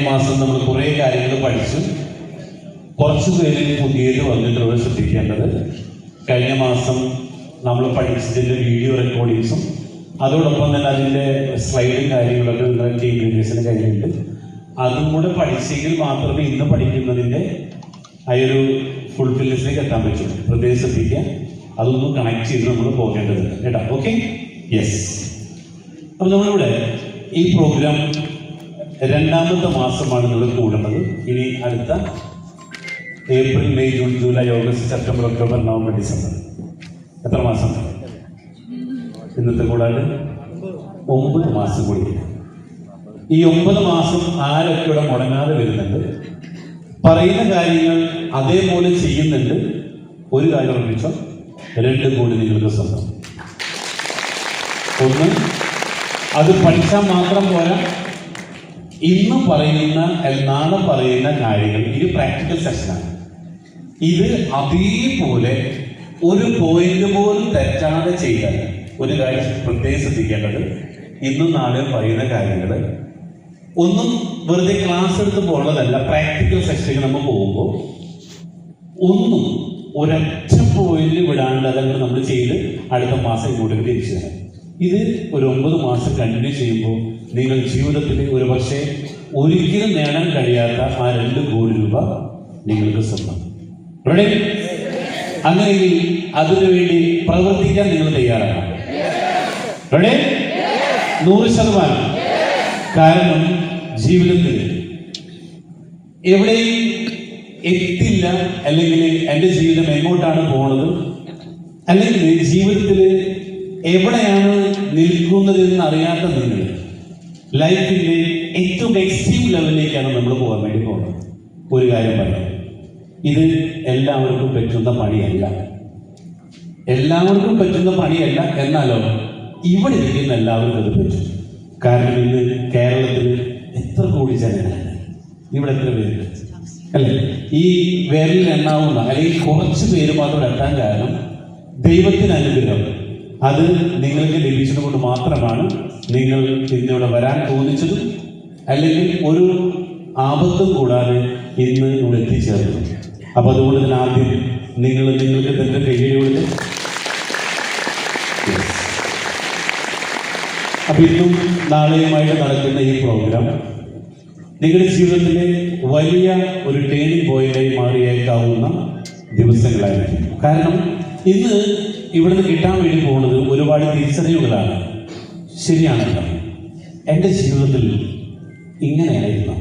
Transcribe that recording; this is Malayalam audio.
മാസം നമ്മൾ കുറേ കാര്യങ്ങൾ പഠിച്ചു. കുറച്ചു പേര് പുതിയത് വന്നിട്ടുള്ളത് ശ്രദ്ധിക്കേണ്ടത്, കഴിഞ്ഞ മാസം നമ്മൾ പഠിച്ചതിൻ്റെ വീഡിയോ റെക്കോർഡിങ്സും അതോടൊപ്പം തന്നെ അതിൻ്റെ സ്ലൈഡും കാര്യങ്ങളൊക്കെ നിങ്ങളുടെ ടീം ലീഡേഴ്സിന് കയ്യിലുണ്ട്. അതും കൂടെ പഠിച്ചെങ്കിൽ മാത്രമേ ഇന്ന് പഠിക്കുന്നതിൻ്റെ ആ ഒരു ഫുൾഫിൽനെസ്സിലേക്ക് എത്താൻ പറ്റും. പ്രത്യേകം ശ്രദ്ധിക്കുക, അതൊന്നും കണക്ട് ചെയ്ത് നമ്മൾ പോകേണ്ടതുണ്ട് കേട്ടോ. Okay, yes. അപ്പം നമ്മളിവിടെ ഈ പ്രോഗ്രാം രണ്ടാമത്തെ മാസമാണ് നമ്മൾ കൂടുന്നത്. ഇനി അടുത്ത April, May, June, July, August, September, October, November, December, എത്ര മാസം? ഇന്നത്തെ കൂടാതെ 9 മാസം കൂടി. ഈ 9 മാസം ആരൊക്കെ ഇവിടെ മുടങ്ങാതെ വരുന്നുണ്ട്, പറയുന്ന കാര്യങ്ങൾ അതേപോലെ ചെയ്യുന്നുണ്ട്. ഒരു കാര്യം ഉറപ്പിച്ചോ, 2 കോടി നിങ്ങൾക്ക് സ്വന്തം. ഒന്ന്, അത് പഠിച്ചാൽ മാത്രം പോരാ, ഇന്ന് പറയുന്ന നാളെ പറയുന്ന കാര്യങ്ങൾ ഇത് പ്രാക്ടിക്കൽ സെഷനാണ്. ഇത് അതേപോലെ ഒരു പോയിന്റ് പോലും തെറ്റാതെ ചെയ്താൽ, ഒരു കാര്യം പ്രത്യേകം ശ്രദ്ധിക്കേണ്ടത്, ഇന്നും നാളെ പറയുന്ന കാര്യങ്ങൾ ഒന്നും വെറുതെ ക്ലാസ് എടുത്ത് പോകുന്നതല്ല. പ്രാക്ടിക്കൽ സെഷനിൽ നമ്മൾ പോകുമ്പോൾ ഒന്നും ഒരൊറ്റ പോയിന്റ് വിടാണ്ട് അതങ്ങനെ നമ്മൾ ചെയ്ത് അടുത്ത മാസം ഇങ്ങോട്ടേക്ക് തിരിച്ചു തരാം. ഇത് ഒരു 9 മാസം കണ്ടിന്യൂ ചെയ്യുമ്പോൾ നിങ്ങൾ ജീവിതത്തിൽ ഒരു പക്ഷേ ഒരിക്കലും നേടാൻ കഴിയാത്ത ആ 2 കോടി രൂപ നിങ്ങൾക്ക് സ്വന്തം. റെഡി? അങ്ങനെയെങ്കിൽ അതിനുവേണ്ടി പ്രവർത്തിക്കാൻ നിങ്ങൾ തയ്യാറാണ്? റെഡി? 100%. കാരണം ജീവിതത്തിൽ എവിടെയും എത്തില്ല, അല്ലെങ്കിൽ എൻ്റെ ജീവിതം എങ്ങോട്ടാണ് പോകുന്നത്, അല്ലെങ്കിൽ ജീവിതത്തിൽ എവിടെയാണ് നിൽക്കുന്നതെന്ന് അറിയാത്ത നിങ്ങൾ ലൈഫിൻ്റെ ഏറ്റവും എക്സ്ട്രീം ലെവലിലേക്കാണ് നമ്മൾ പോകാൻ വേണ്ടി പോകുന്നത്. ഒരു കാര്യം പറയാം, ഇത് എല്ലാവർക്കും പറ്റുന്ന പണിയല്ല. എല്ലാവർക്കും പറ്റുന്ന പണിയല്ല, എന്നാലോ ഇവിടെ ഇരിക്കുന്ന എല്ലാവർക്കും അത് പറ്റും. കാരണം ഇന്ന് കേരളത്തിൽ എത്ര കോടി ജനങ്ങളുണ്ട്, ഇവിടെ എത്ര പേരുണ്ട് അല്ലേ? ഈ വിരലിൽ എണ്ണാവുന്ന അല്ലെങ്കിൽ കുറച്ച് പേര് മാത്രം എത്താൻ കാരണം ദൈവത്തിന് അനുഗ്രഹം. അത് നിങ്ങൾക്ക് ലഭിച്ചത് കൊണ്ട് മാത്രമാണ് നിങ്ങൾ ഇന്നിവിടെ വരാൻ തോന്നിച്ചതും, അല്ലെങ്കിൽ ഒരു ആപത്തും കൂടാതെ ഇന്ന് ഇവിടെ എത്തിച്ചേർന്നു. അപ്പൊ അതുകൊണ്ട് തന്നെ ആദ്യം നിങ്ങൾക്ക് തന്നെ കൈയ്യടിയോട്. അപ്പൊ ഇന്നും നാളെയുമായിട്ട് നടക്കുന്ന ഈ പ്രോഗ്രാം നിങ്ങളുടെ ജീവിതത്തിലെ വലിയ ഒരു ടേണിംഗ് പോയിന്റായി മാറിയേക്കാവുന്ന ദിവസങ്ങളായിരിക്കും. കാരണം ഇന്ന് ഇവിടുന്ന് കിട്ടാൻ വേണ്ടി പോകുന്നത് ഒരുപാട് തിരിച്ചറിവുകളാണ്. ശരിയാണല്ലോ, എൻ്റെ ജീവിതത്തിൽ ഇങ്ങനെയായിരുന്നു,